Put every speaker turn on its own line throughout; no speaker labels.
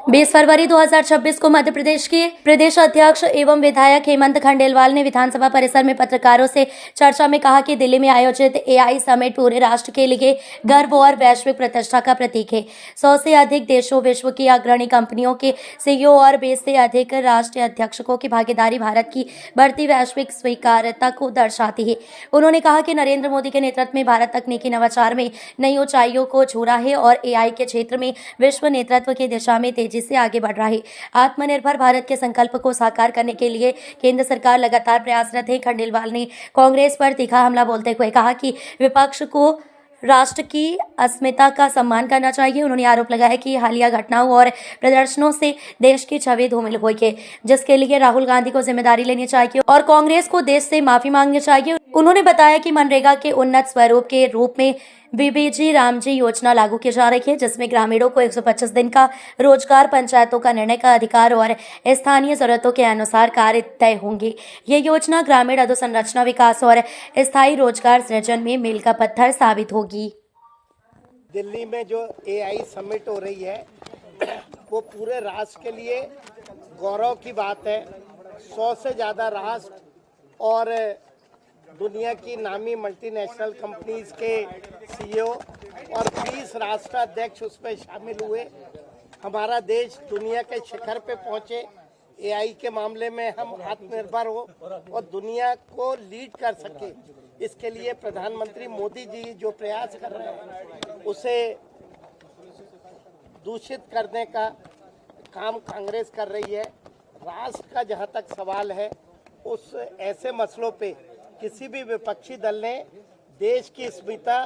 20 फरवरी 2026 को मध्य प्रदेश के प्रदेश अध्यक्ष एवं विधायक हेमंत खंडेलवाल ने विधानसभा परिसर में पत्रकारों से चर्चा में कहा कि दिल्ली में आयोजित एआई समिट पूरे राष्ट्र के लिए गर्व और वैश्विक प्रतिष्ठा का प्रतीक है। 100 से अधिक देशों, विश्व की अग्रणी कंपनियों के सीईओ और 20 से अधिक राष्ट्रीय अध्यक्षों की भागीदारी भारत की बढ़ती वैश्विक स्वीकार्यता को दर्शाती है। उन्होंने कहा कि नरेंद्र मोदी के नेतृत्व में भारत तकनीकी नवाचार में नई ऊंचाइयों को छू रहा है और एआई के क्षेत्र में विश्व नेतृत्व की दिशा में तेजी से आगे बढ़ रहा है। आत्मनिर्भर भारत के संकल्प को साकार करने के लिए केंद्र सरकार लगातार प्रयासरत है। खंडेलवाल ने कांग्रेस पर तीखा हमला बोलते हुए कहा कि विपक्ष को राष्ट्र की अस्मिता का सम्मान करना चाहिए। उन्होंने आरोप लगाया कि हालिया घटनाओं और प्रदर्शनों से देश की छवि धूमिल हुई है, जिसके लिए राहुल गांधी को जिम्मेदारी लेनी चाहिए और कांग्रेस को देश से माफी मांगनी चाहिए। उन्होंने बताया कि मनरेगा के उन्नत स्वरूप के रूप में बीबीजी रामजी योजना लागू की जा रही है, जिसमें ग्रामीणों को 125 दिन का रोजगार, पंचायतों का निर्णय का अधिकार और स्थानीय जरूरतों के अनुसार कार्य तय होंगे। ये योजना ग्रामीण अधोसंरचना विकास और स्थायी रोजगार सृजन में मील का पत्थर साबित होगी।
दिल्ली में जो एआई समिट हो रही है वो पूरे राष्ट्र के लिए गौरव की बात है। 100 से ज़्यादा राष्ट्र और दुनिया की नामी मल्टीनेशनल कंपनीज के सीईओ और 20 राष्ट्राध्यक्ष उसमें शामिल हुए। हमारा देश दुनिया के शिखर पे पहुंचे, एआई के मामले में हम आत्मनिर्भर हो और दुनिया को लीड कर सके। इसके लिए प्रधानमंत्री मोदी जी जो प्रयास कर रहे हैं उसे दूषित करने का काम कांग्रेस कर रही है। राष्ट्र का जहां तक सवाल है, उस ऐसे मसलों पे किसी भी विपक्षी दल ने देश की अस्मिता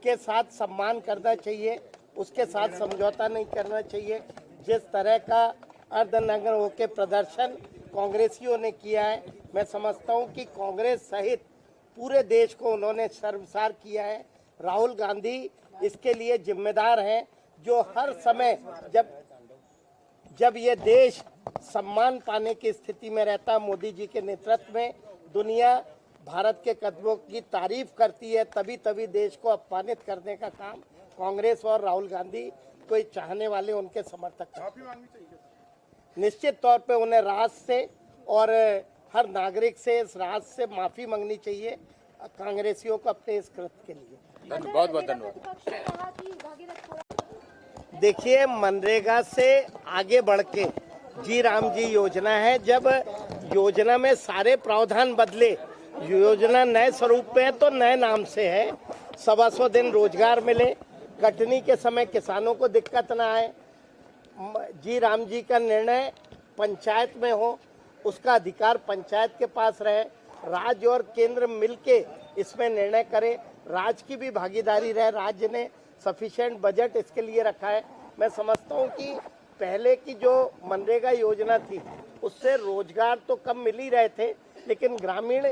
के साथ सम्मान करना चाहिए, उसके साथ समझौता नहीं करना चाहिए। जिस तरह का अर्धनग्न होकर प्रदर्शन कांग्रेसियों ने किया है, मैं समझता हूं कि कांग्रेस सहित पूरे देश को उन्होंने शर्मसार किया है। राहुल गांधी इसके लिए जिम्मेदार हैं, जो हर समय जब ये देश सम्मान पाने की स्थिति में रहता, मोदी जी के नेतृत्व में दुनिया भारत के कदमों की तारीफ करती है, तभी देश को अपमानित करने का काम कांग्रेस और राहुल गांधी कोई चाहने वाले उनके समर्थक करते हैं। निश्चित तौर पे उन्हें राष्ट्र से और हर नागरिक से इस राष्ट्र से माफी मांगनी चाहिए, कांग्रेसियों को अपने इस कृत्य के लिए।
बहुत बहुत धन्यवाद।
देखिए, मनरेगा से आगे बढ़ के जी राम जी योजना है। जब योजना में सारे प्रावधान बदले, योजना नए स्वरूप में है तो नए नाम से है। 125 दिन रोजगार मिले, कटनी के समय किसानों को दिक्कत ना आए, जी राम जी का निर्णय पंचायत में हो, उसका अधिकार पंचायत के पास रहे, राज्य और केंद्र मिलके इसमें निर्णय करे, राज्य की भी भागीदारी रहे। राज्य ने सफिशिएंट बजट इसके लिए रखा है। मैं समझता हूँ कि पहले की जो मनरेगा योजना थी उससे रोजगार तो कम मिल ही रहे थे, लेकिन ग्रामीण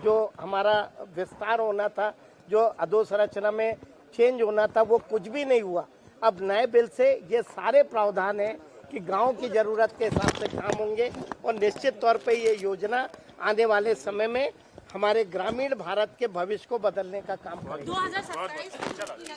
जो हमारा विस्तार होना था, जो अधोसंरचना में चेंज होना था, वो कुछ भी नहीं हुआ। अब नए बिल से ये सारे प्रावधान हैं कि गांव की ज़रूरत के हिसाब से काम होंगे और निश्चित तौर पे ये योजना आने वाले समय में हमारे ग्रामीण भारत के भविष्य को बदलने का काम करेगी।